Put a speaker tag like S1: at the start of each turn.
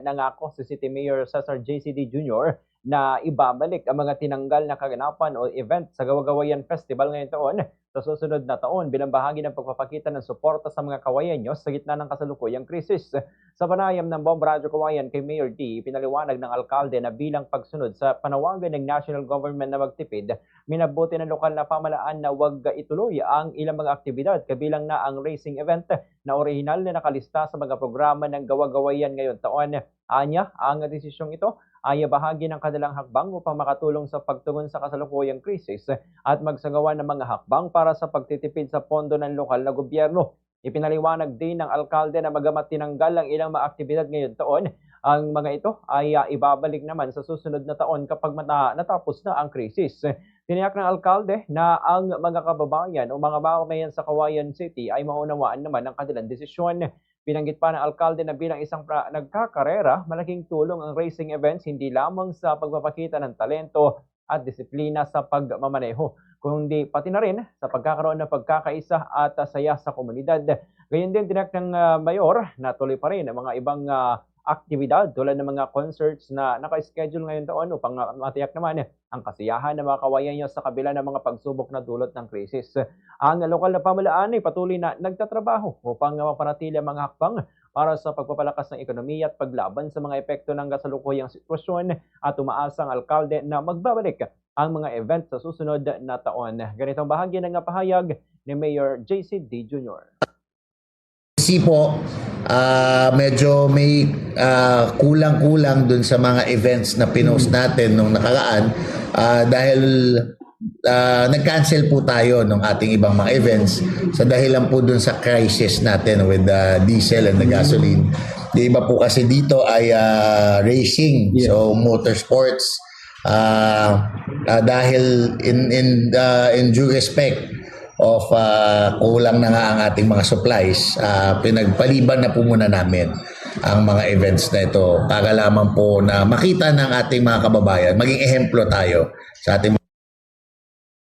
S1: Nangako si City Mayor Cesar JCD Jr. na ibabalik ang mga tinanggal na kaganapan o event sa Gawa-Gawayan Festival ngayong taon sa susunod na taon bilang bahagi ng pagpapakita ng suporta sa mga Kawayanyo sa gitna ng kasalukuyang krisis. Sa panayam ng Bomb Radyo Kawayan kay Mayor D, pinaliwanag ng alkalde na bilang pagsunod sa panawagan ng national government na magtipid, minabuti ng lokal na pamahalaan na huwag ituloy ang ilang mga aktibidad kabilang na ang racing event na orihinal na nakalista sa mga programa ng Gawa-Gawayan ngayong taon. Anya, ang desisyong ito ay bahagi ng kanilang hakbang upang makatulong sa pagtugon sa kasalukuyang krisis at magsagawa ng mga hakbang para sa pagtitipid sa pondo ng lokal na gobyerno. Ipinaliwanag din ng alkalde na bagamat tinanggal ang ilang mga aktibidad ngayong taon, ang mga ito ay ibabalik naman sa susunod na taon kapag natapos na ang krisis. Tiniyak ng alkalde na ang mga kababayan o mga mamamayan sa Kawayan City ay maunawaan naman ang kanilang desisyon. Binanggit pa ng alkalde na bilang isang nagkakarera, malaking tulong ang racing events hindi lamang sa pagpapakita ng talento at disiplina sa pagmamaneho, kundi pati na rin sa pagkakaroon ng pagkakaisa at saya sa komunidad. Gayon din tiniyak ng mayor na tuloy pa rin ang mga ibang aktibidad tulad ng mga concerts na naka-schedule ngayon taon upang matiyak naman ang kasiyahan ng mga Kawayanyo sa kabila ng mga pagsubok na dulot ng krisis. Ang lokal na pamahalaan ay patuloy na nagtatrabaho upang mapanatili ang mga hakbang para sa pagpapalakas ng ekonomiya at paglaban sa mga epekto ng kasalukuyang sitwasyon at umaasa ang alkalde na magbabalik ang mga event sa susunod na taon. Ganitong bahagi ng pahayag ni Mayor JCD Jr.
S2: Kasi po, medyo may kulang-kulang dun sa mga events na pinost natin nung nakaraan dahil nag-cancel po tayo ng ating ibang mga events sa dahilan po dun sa crisis natin with the diesel and the gasoline. Di iba po kasi dito ay racing, so motorsports. Dahil in due respect of kulang na nga ang ating mga supplies, pinagpaliban na po muna namin ang mga events na ito para lamang po na makita ng ating mga kababayan, maging ehemplo tayo sa ating